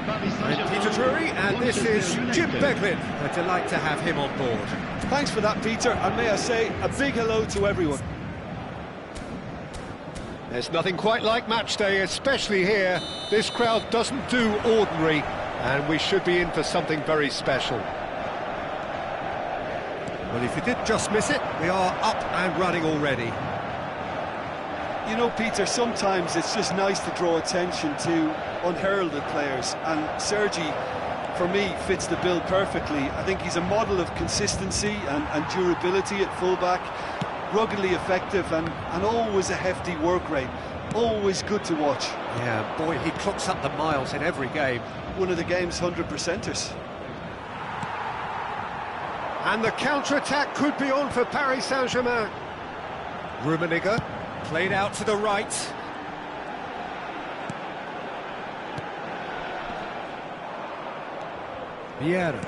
I'm Peter Drury, and this is Jim Beglin. A delight to have him on board. Thanks for that, Peter, and may I say a big hello to everyone. There's nothing quite like match day, especially here. This crowd doesn't do ordinary, and we should be in for something very special. Well, if you did just miss it, we are up and running already. You know, Peter, sometimes it's just nice to draw attention to unheralded players, and Sergi, for me, fits the bill perfectly. I think he's a model of consistency and durability at fullback, ruggedly effective and always a hefty work rate. Always good to watch. Yeah, boy, he clocks up the miles in every game. One of the game's 100%ers. And the counter-attack could be on for Paris Saint-Germain. Rummenigge, played out to the right. Vieira.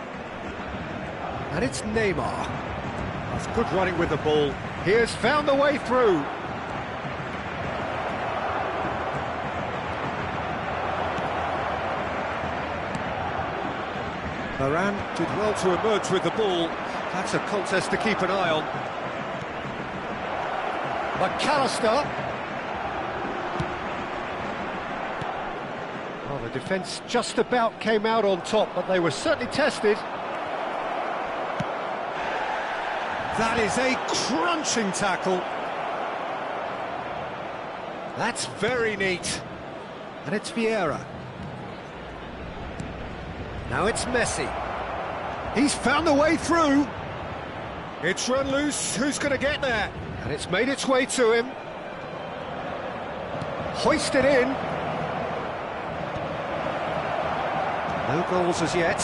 And it's Neymar. That's good running with the ball. He has found the way through. Varane did well to emerge with the ball. That's a contest to keep an eye on. McAllister. Well, the defence just about came out on top, but they were certainly tested. That is a crunching tackle. That's very neat. And it's Vieira. Now it's Messi. He's found the way through. It's run loose. Who's going to get there? And it's made its way to him. Hoisted in. No goals as yet.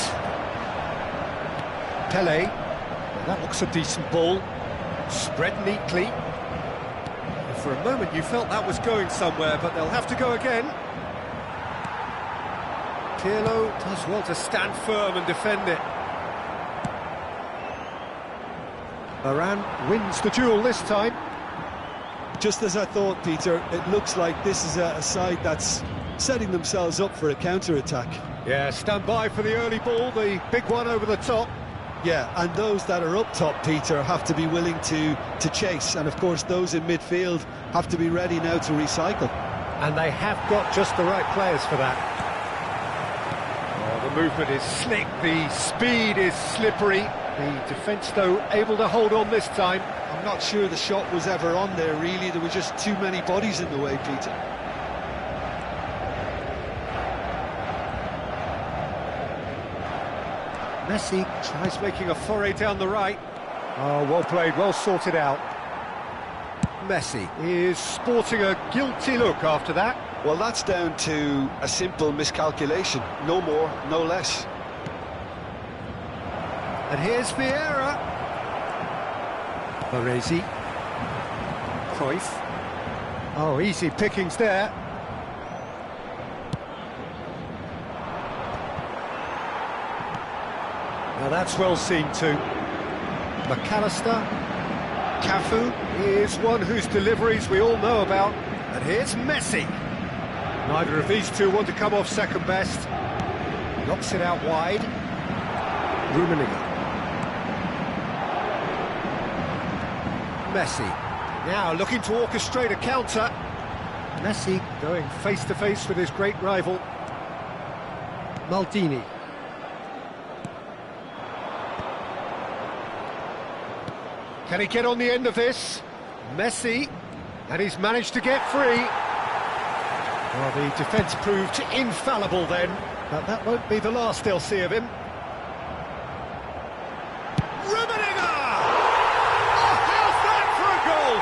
Pele. Well, that looks a decent ball. Spread neatly. And for a moment you felt that was going somewhere, but they'll have to go again. Pirlo does well to stand firm and defend it. Varane wins the duel this time. Just as I thought, Peter, it looks like this is a side that's setting themselves up for a counter-attack. Yeah, stand by for the early ball, the big one over the top. Yeah, and those that are up top, Peter, have to be willing to chase. And, of course, those in midfield have to be ready now to recycle. And they have got just the right players for that. Oh, the movement is slick, the speed is slippery. The defence, though, able to hold on this time. I'm not sure the shot was ever on there, really. There were just too many bodies in the way, Peter. Messi tries making a foray down the right. Oh, well played, well sorted out. Messi is sporting a guilty look after that. Well, that's down to a simple miscalculation. No more, no less. And here's Vieira. Baresi. Cruyff. Oh, easy pickings there. Now that's well seen too. McAllister. Cafu is one whose deliveries we all know about. And here's Messi. Neither of these two want to come off second best. Knocks it out wide. Rummenigge. Messi. Now looking to orchestrate a counter. Messi going face-to-face with his great rival. Maldini. Can he get on the end of this? Messi. And he's managed to get free. Well, the defence proved infallible then, but that won't be the last they'll see of him. Rummenigge! Oh, how's that for a goal?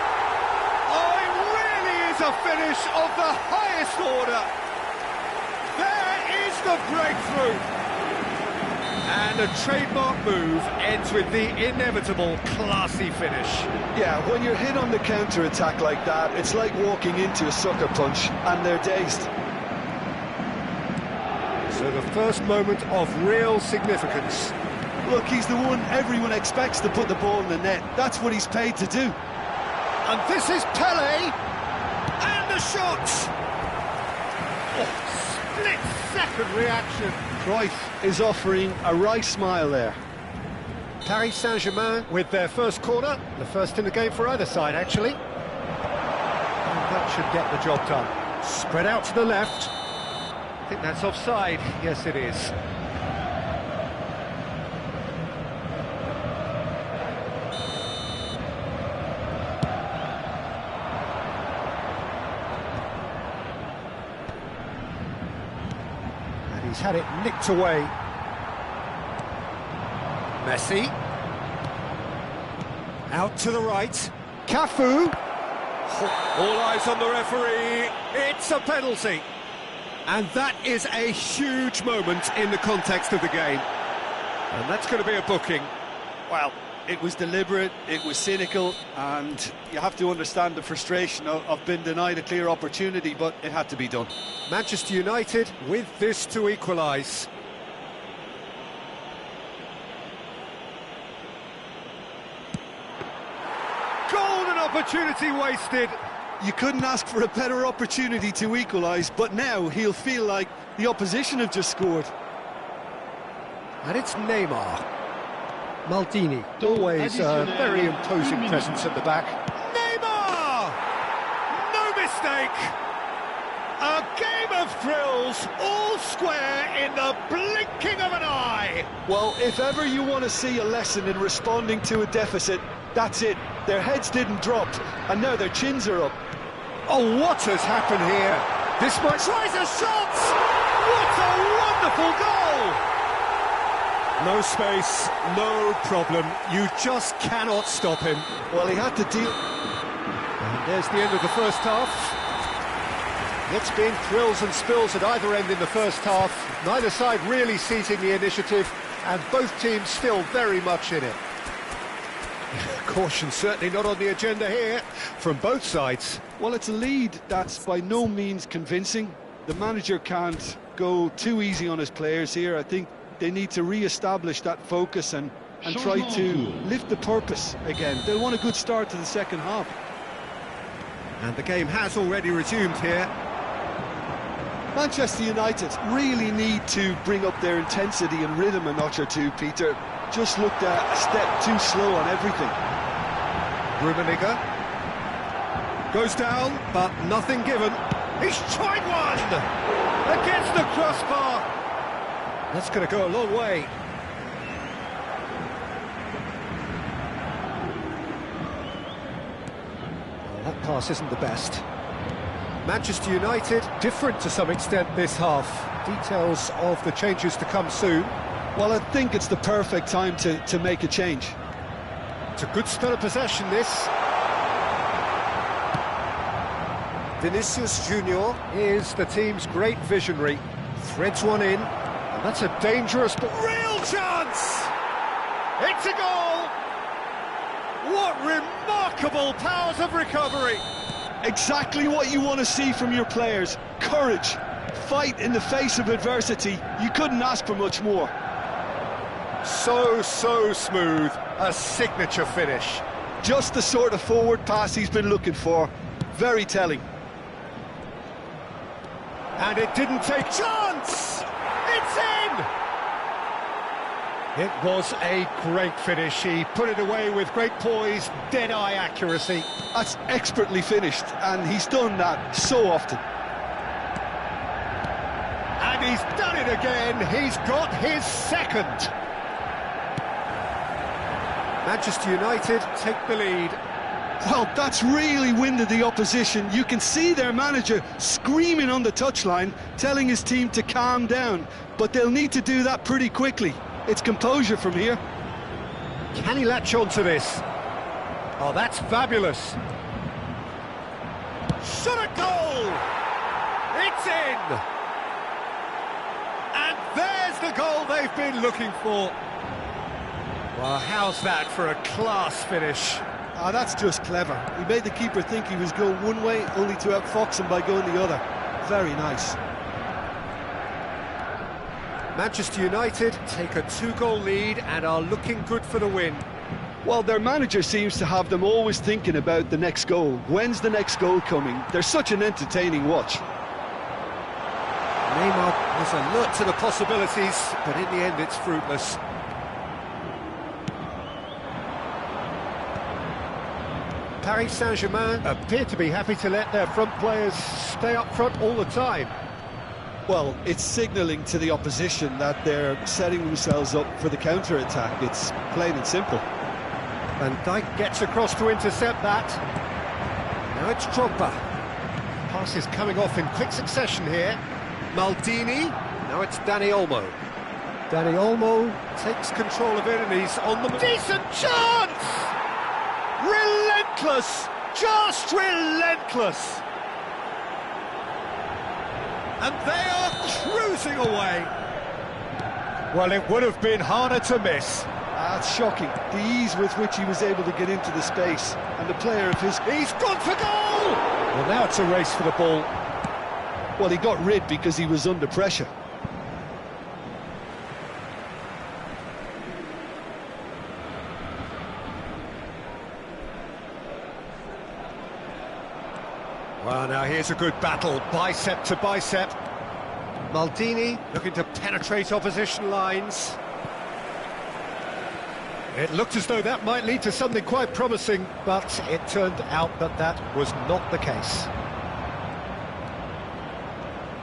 Oh, it really is a finish of the highest order. There is the breakthrough. And a trademark move ends with the inevitable classy finish. Yeah, when you're hit on the counter-attack like that, it's like walking into a sucker punch, and they're dazed. So the first moment of real significance. Look, he's the one everyone expects to put the ball in the net. That's what he's paid to do. And this is Pele. And the shot! Oh, split second second reaction. Cruyff is offering a wry smile there. Paris Saint-Germain with their first corner, the first in the game for either side, actually. And that should get the job done. Spread out to the left. I think that's offside. Yes, it is. And he's had it nicked away. Messi. Out to the right. Cafu. All eyes on the referee. It's a penalty. And that is a huge moment in the context of the game. And that's going to be a booking. Well, it was deliberate, it was cynical, and you have to understand the frustration of being denied a clear opportunity, but it had to be done. Manchester United with this to equalise. Golden opportunity wasted. You couldn't ask for a better opportunity to equalise, but now he'll feel like the opposition have just scored. And it's Neymar. Maldini, always a very imposing presence at the back. Neymar! No mistake! A game of thrills, all square in the blinking of an eye! Well, if ever you want to see a lesson in responding to a deficit, that's it. Their heads didn't drop, and now their chins are up. Oh, what has happened here? This might... Tries a shot! What a wonderful goal! No space, no problem. You just cannot stop him. Well, he had to deal... And there's the end of the first half. It's been thrills and spills at either end in the first half. Neither side really seizing the initiative, and both teams still very much in it. Caution certainly not on the agenda here, from both sides. Well, it's a lead that's by no means convincing. The manager can't go too easy on his players here. I think they need to re-establish that focus and try to lift the purpose again. They'll want a good start to the second half. And the game has already resumed here. Manchester United really need to bring up their intensity and rhythm a notch or two, Peter. Just looked a step too slow on everything. Rummenigge goes down, but nothing given. He's tried one! Against the crossbar! That's going to go a long way. Well, that pass isn't the best. Manchester United, different to some extent this half. Details of the changes to come soon. Well, I think it's the perfect time to make a change. It's a good spell of possession, this. Vinicius Junior is the team's great visionary. Threads one in, and that's a dangerous... Real chance! It's a goal! What remarkable powers of recovery! Exactly what you want to see from your players. Courage, fight in the face of adversity. You couldn't ask for much more. So smooth, a signature finish. Just the sort of forward pass he's been looking for. Very telling. And it didn't take chance! It's in! It was a great finish. He put it away with great poise, dead-eye accuracy. That's expertly finished, and he's done that so often. And he's done it again. He's got his second. Manchester United take the lead. Well, that's really winded the opposition. You can see their manager screaming on the touchline, telling his team to calm down. But they'll need to do that pretty quickly. It's composure from here. Can he latch on to this? Oh, that's fabulous. Shot a goal! It's in! And there's the goal they've been looking for. Well, how's that for a class finish? Ah, that's just clever. He made the keeper think he was going one way, only to outfox him by going the other. Very nice. Manchester United take a 2-goal lead and are looking good for the win. Well, their manager seems to have them always thinking about the next goal. When's the next goal coming? They're such an entertaining watch. Neymar was alert to the possibilities, but in the end it's fruitless. Paris Saint-Germain appear to be happy to let their front players stay up front all the time. Well, it's signalling to the opposition that they're setting themselves up for the counter-attack. It's plain and simple. Van Dijk gets across to intercept that. Now it's Drogba. Pass is coming off in quick succession here. Maldini. Now it's Dani Olmo. Dani Olmo takes control of it and he's on the... Decent chance! Relentless! Just relentless! And they are cruising away. Well, it would have been harder to miss. That's shocking. The ease with which he was able to get into the space, and the player of his... He's gone for goal! Well, now it's a race for the ball. Well, he got rid because he was under pressure. Well, now here's a good battle, bicep to bicep. Maldini looking to penetrate opposition lines. It looked as though that might lead to something quite promising, but it turned out that that was not the case.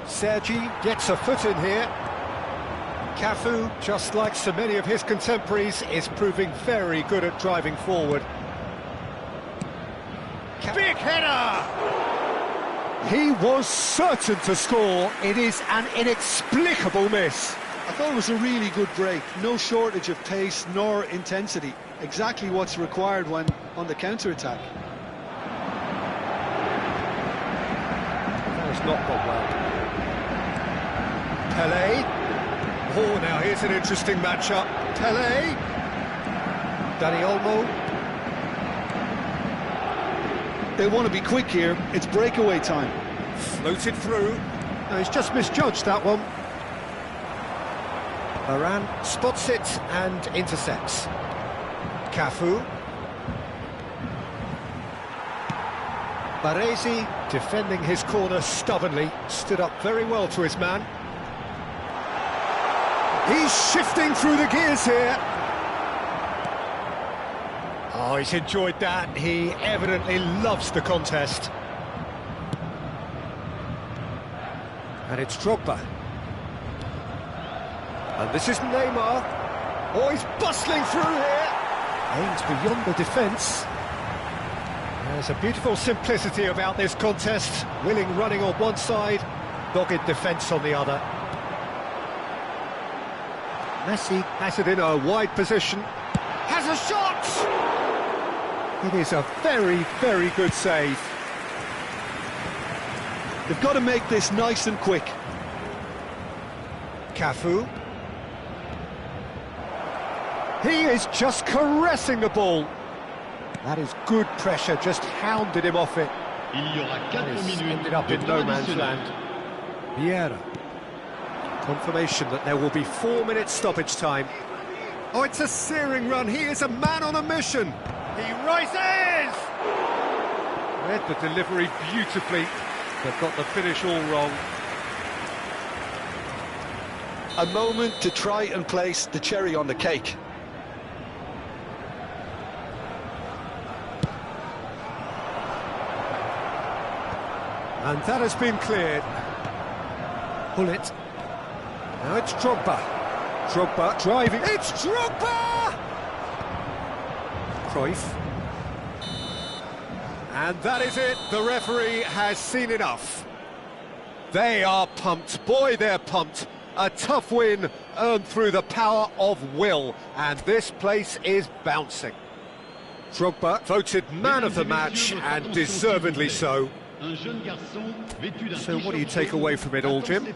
Sergi gets a foot in here. Cafu, just like so many of his contemporaries, is proving very good at driving forward. Big header! He was certain to score. It is an inexplicable miss. I thought it was a really good break. No shortage of pace nor intensity. Exactly what's required when on the counter-attack. That has not gone well. Pelé. Oh, now here's an interesting matchup. Pelé. Dani Olmo. They want to be quick here. It's breakaway time. Floated through. No, he's just misjudged that one. Varane spots it and intercepts. Cafu. Baresi, defending his corner stubbornly, stood up very well to his man. He's shifting through the gears here. Oh, he's enjoyed that. He evidently loves the contest. And it's Drogba. And this is Neymar. Oh, he's bustling through here. Aims beyond the defence. There's a beautiful simplicity about this contest. Willing running on one side, dogged defence on the other. Messi has it in a wide position. Has a shot! It is a very, very good save. They've got to make this nice and quick. Cafu. He is just caressing the ball. That is good pressure, just hounded him off it. Ended up in no man's land. Vieira. Confirmation that there will be 4 minutes stoppage time. Oh, it's a searing run. He is a man on a mission. He rises! Read the delivery beautifully, but got the finish all wrong. A moment to try and place the cherry on the cake. And that has been cleared. Pull it. Now it's Drogba. Drogba driving. It's Drogba! Cruyff. And that is it. The referee has seen enough. They are pumped. Boy, they're pumped. A tough win earned through the power of will. And this place is bouncing. Drogba voted man of the match, and deservedly so. So what do you take away from it all, Jim?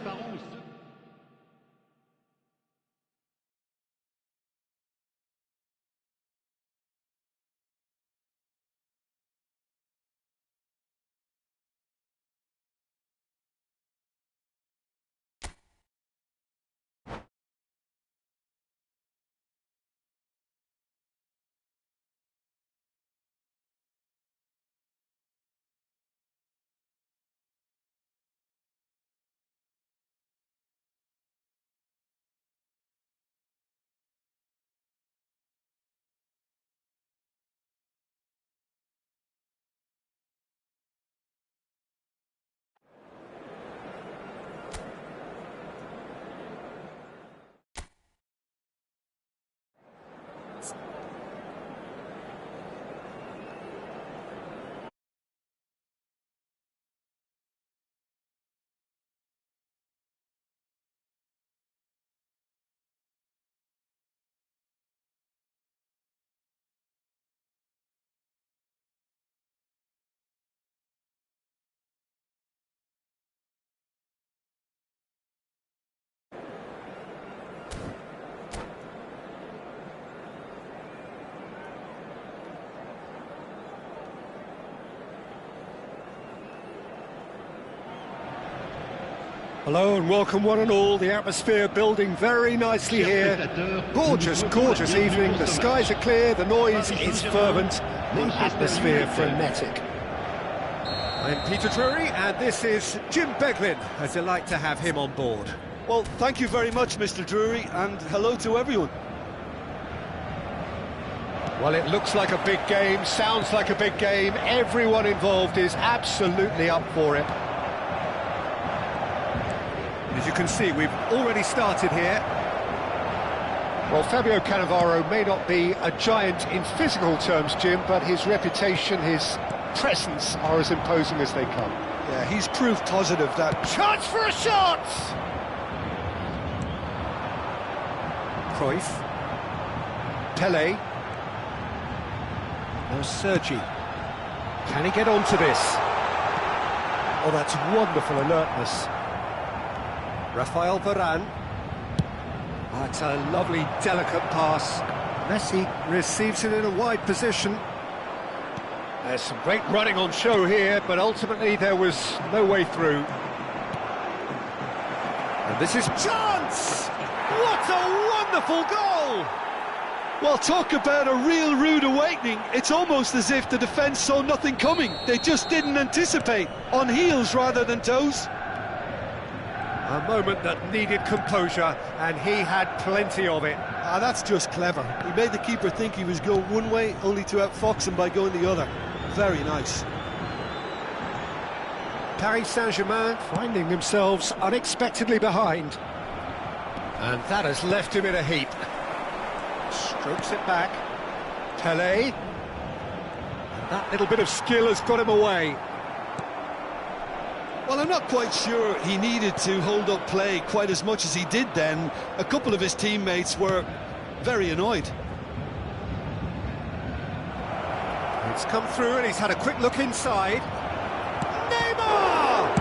Hello and welcome one and all. The atmosphere building very nicely here. Gorgeous, gorgeous evening. The skies are clear, the noise is fervent, the atmosphere frenetic. I'm Peter Drury and this is Jim Beglin. A delight to have him on board. Well, thank you very much, Mr. Drury, and hello to everyone. Well, it looks like a big game, sounds like a big game. Everyone involved is absolutely up for it. As you can see, we've already started here. Well, Fabio Cannavaro may not be a giant in physical terms, Jim, but his reputation, his presence are as imposing as they come. Yeah, he's proof positive that... Chance for a shot! Cruyff. Pele. Now Sergi. Can he get onto this? Oh, that's wonderful alertness. Rafael Varane. That's a lovely, delicate pass. Messi receives it in a wide position. There's some great running on show here, but ultimately there was no way through. And this is chance! What a wonderful goal! Well, talk about a real rude awakening. It's almost as if the defence saw nothing coming. They just didn't anticipate, on heels rather than toes. A moment that needed composure, and he had plenty of it. Ah, that's just clever. He made the keeper think he was going one way, only to outfox him by going the other. Very nice. Paris Saint-Germain finding themselves unexpectedly behind. And that has left him in a heap. Strokes it back. Pele. And that little bit of skill has got him away. Well, I'm not quite sure he needed to hold up play quite as much as he did then. A couple of his teammates were very annoyed. It's come through and he's had a quick look inside. Neymar!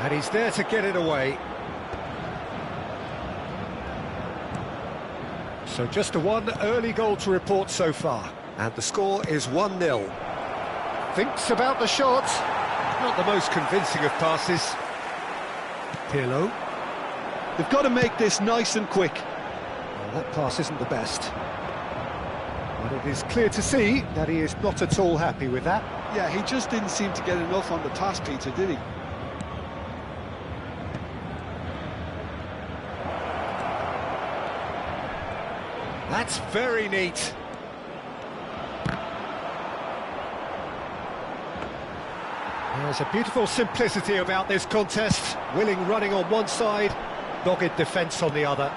And he's there to get it away. So just a one early goal to report so far. And the score is 1-0. Thinks about the shot. Not the most convincing of passes. Pirlo. They've got to make this nice and quick. Well, that pass isn't the best. But it is clear to see that he is not at all happy with that. Yeah, he just didn't seem to get enough on the pass, Peter, did he? That's very neat. There's a beautiful simplicity about this contest. Willing running on one side, dogged defence on the other.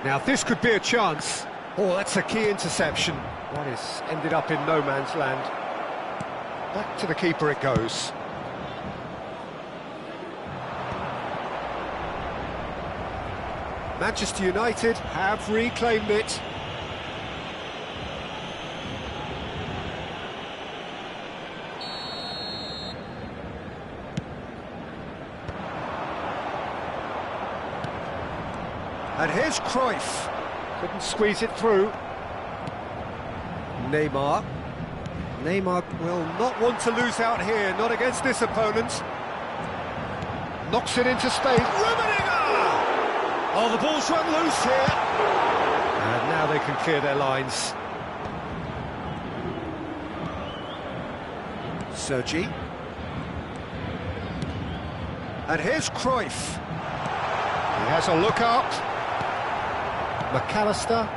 Now this could be a chance. Oh, that's a key interception. That is ended up in no man's land. Back to the keeper it goes. Manchester United have reclaimed it. And here's Cruyff. Couldn't squeeze it through. Neymar. Neymar will not want to lose out here, not against this opponent. Knocks it into space. Oh, the ball's run loose here. And now they can clear their lines. Sergi. And here's Cruyff. He has a look up. McAllister.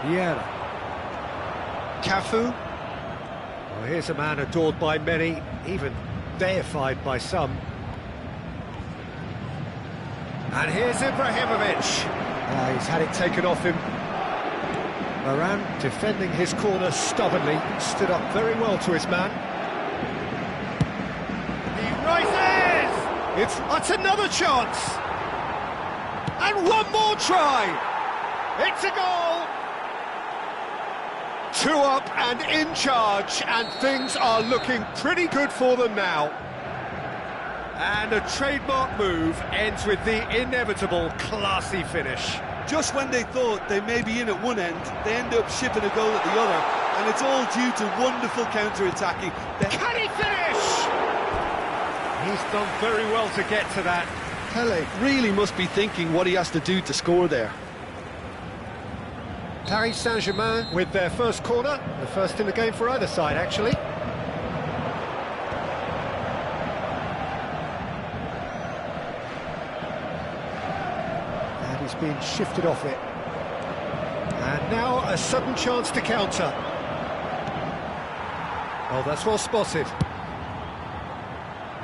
Vieira. Cafu. Well, here's a man adored by many, even deified by some. And here's Ibrahimovic. He's had it taken off him. Varane defending his corner stubbornly, stood up very well to his man. He rises! That's another chance! And one more try! It's a goal! 2 up and in charge, and things are looking pretty good for them now. And a trademark move ends with the inevitable classy finish. Just when they thought they may be in at one end, they end up shipping a goal at the other, and it's all due to wonderful counter-attacking. Can he finish? He's done very well to get to that. Pele really must be thinking what he has to do to score there. Paris Saint-Germain with their first corner, the first in the game for either side, actually. And he's been shifted off it. And now a sudden chance to counter. Oh, that's well spotted.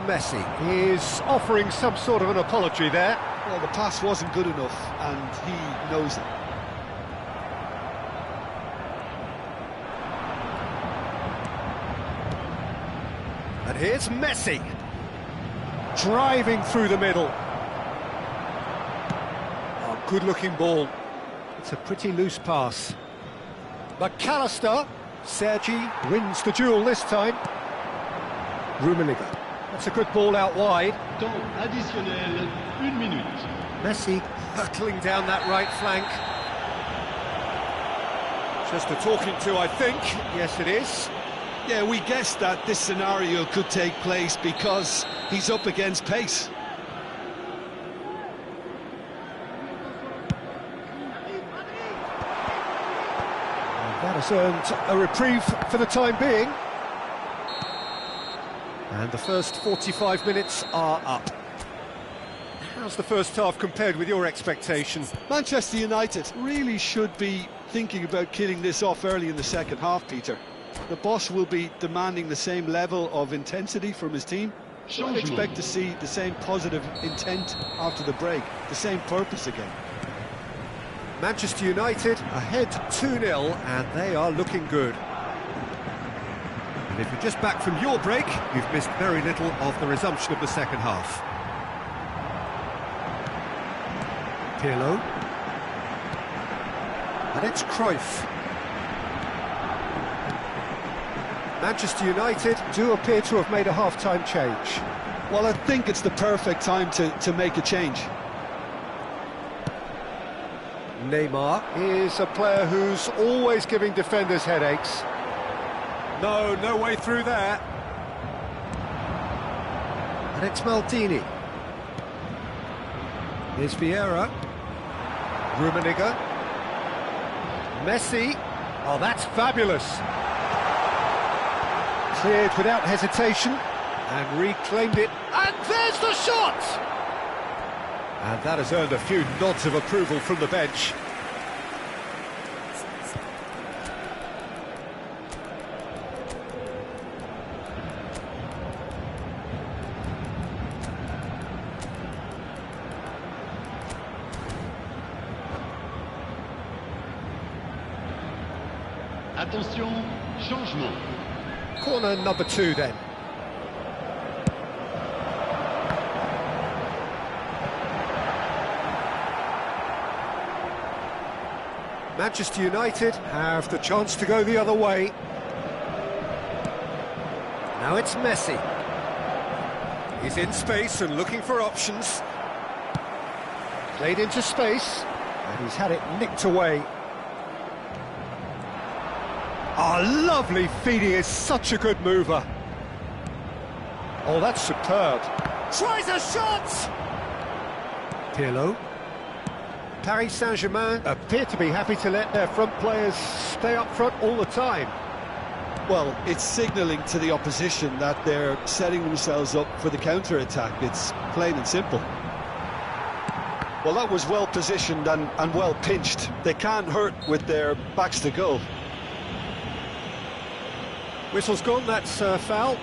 Messi is offering some sort of an apology there. Well, the pass wasn't good enough, and he knows it. And here's Messi, driving through the middle. Oh, good-looking ball. It's a pretty loose pass. McAllister, Sergi wins the duel this time. Rummenigge. That's a good ball out wide. Temps additionnel, 1 minute. Messi hurtling down that right flank. Just a talking to, I think. Yes, it is. Yeah, we guessed that this scenario could take place because he's up against pace. And that has earned a reprieve for the time being. And the first 45 minutes are up. How's the first half compared with your expectations? Manchester United really should be thinking about killing this off early in the second half, Peter. The boss will be demanding the same level of intensity from his team. So I'd expect to see the same positive intent after the break, the same purpose again. Manchester United ahead 2-0, and they are looking good. And if you're just back from your break, you've missed very little of the resumption of the second half. Pirlo. And it's Cruyff. Manchester United do appear to have made a half-time change. Well, I think it's the perfect time to make a change. Neymar is a player who's always giving defenders headaches. No way through there. And it's Maldini. Here's Vieira. Rummenigge. Messi. Oh, that's fabulous. Cleared without hesitation and reclaimed it. And there's the shot! And that has earned a few nods of approval from the bench. Attention, changement. Corner number 2 then. Manchester United have the chance to go the other way. Now it's Messi. He's in space and looking for options. Played into space, and he's had it nicked away. Oh, lovely feed, he is such a good mover. Oh, that's superb. Tries a shot! Pirlo. Paris Saint-Germain appear to be happy to let their front players stay up front all the time. Well, it's signalling to the opposition that they're setting themselves up for the counter-attack. It's plain and simple. Well, that was well positioned and well pinched. They can't hurt with their backs to goal. Whistle's gone, that's foul.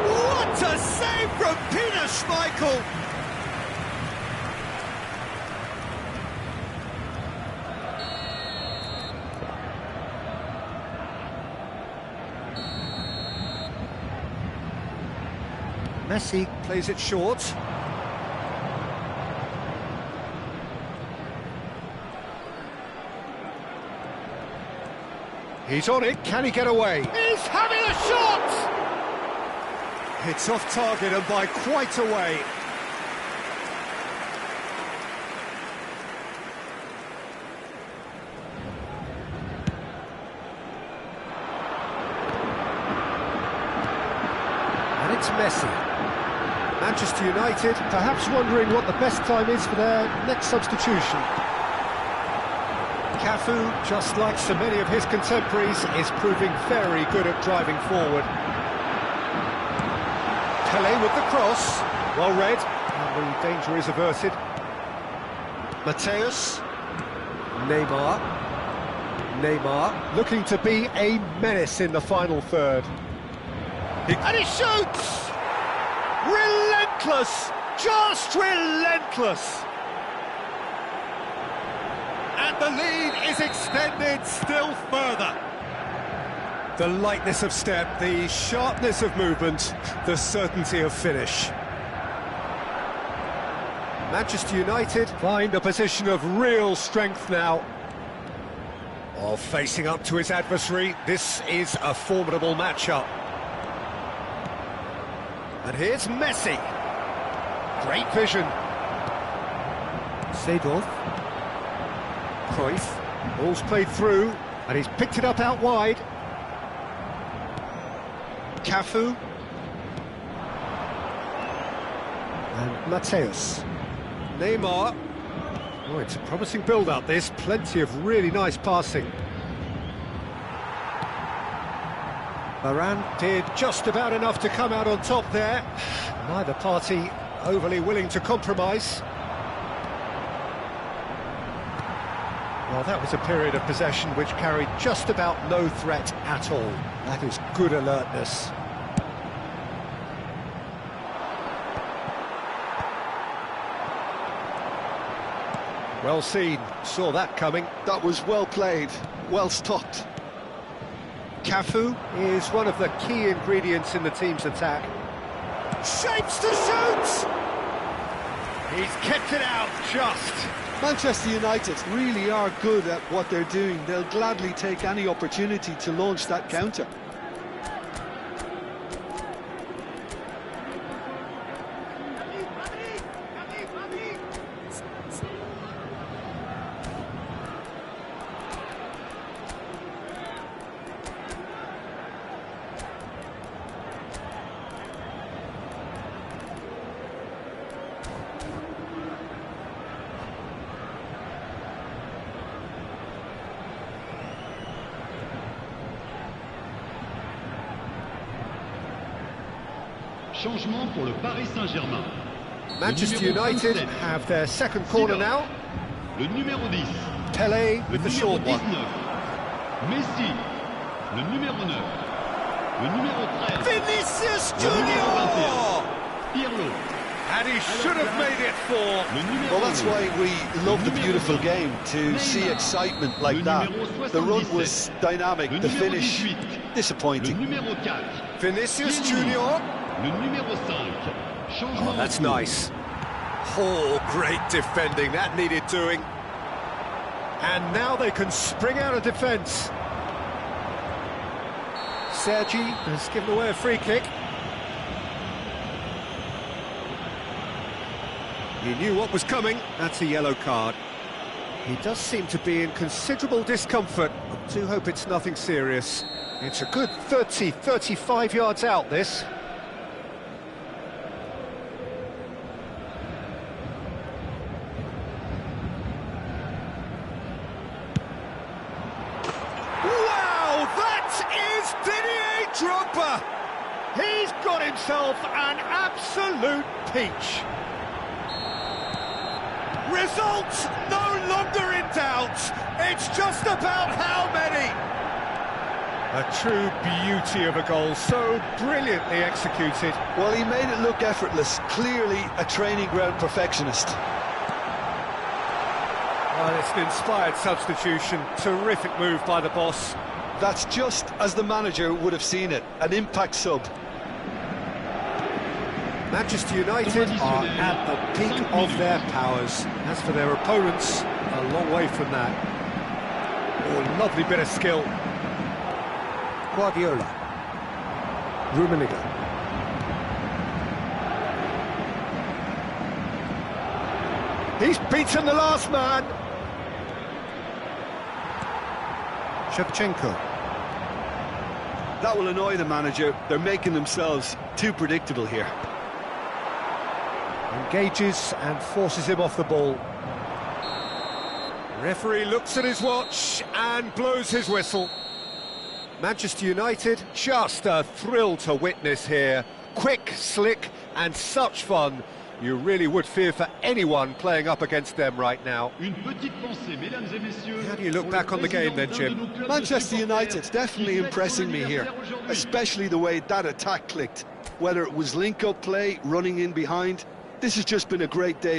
What a save from Peter Schmeichel! Messi plays it short. He's on it, can he get away? He's having a shot! It's off target and by quite a way. It's Messi. Manchester United perhaps wondering what the best time is for their next substitution. Cafu, just like so many of his contemporaries, is proving very good at driving forward. Pelé with the cross, well read, and the danger is averted. Mateus, Neymar, looking to be a menace in the final third. And he shoots! Relentless! Just relentless! And the lead is extended still further. The lightness of step, the sharpness of movement, the certainty of finish. Manchester United find a position of real strength now. While facing up to his adversary, this is a formidable matchup. And here's Messi. Great vision. Seedorf. Cruyff. Ball's played through, and he's picked it up out wide. Cafu. And Mateus. Neymar. Oh, it's a promising build-up, this. Plenty of really nice passing. Varane did just about enough to come out on top there. Neither party overly willing to compromise. Well, that was a period of possession which carried just about no threat at all. That is good alertness. Well seen, saw that coming. That was well played, well stopped. Cafu is one of the key ingredients in the team's attack. Shapes to shoot! He's kept it out just. Manchester United really are good at what they're doing. They'll gladly take any opportunity to launch that counter. Changement pour le Paris Saint-Germain. Manchester United have their second corner now. Le numéro 10. Pelé Le with the numéro short 19. one. Messi. Le numéro 9. Le numéro 13. Vinicius Le numéro Junior! 21. Pirlo. And he should have made it four. Le numéro Well, that's 11. why we love the beautiful game, to see excitement like that. The run was dynamic, Le the numéro finish 18. Le disappointing. numéro 4. Vinicius Kylian. Junior. Le numéro 5. Changement. Oh, that's en cours. nice. Oh, great defending, that needed doing. And now they can spring out of defence. Sergi has given away a free kick. He knew what was coming, that's a yellow card. He does seem to be in considerable discomfort. I do hope it's nothing serious. It's a good 35 yards out, this. Wow, that is Didier Drogba! He's got himself an absolute peach. Results no longer in doubt. It's just about how many. A true beauty of a goal, so brilliantly executed. Well, he made it look effortless, clearly a training ground perfectionist. Well, it's an inspired substitution, terrific move by the boss. That's just as the manager would have seen it, an impact sub. Manchester United are at the peak of their powers. As for their opponents, a long way from that. Oh, lovely bit of skill. Guardiola. Rummenigge. He's beaten the last man. Shevchenko. That will annoy the manager. They're making themselves too predictable here. Engages and forces him off the ball. Referee looks at his watch and blows his whistle. Manchester United, just a thrill to witness here. Quick, slick, and such fun. You really would fear for anyone playing up against them right now. How do you look back on the game then, Jim? Manchester United definitely impressing me here, especially the way that attack clicked. Whether it was link-up play, running in behind, this has just been a great day.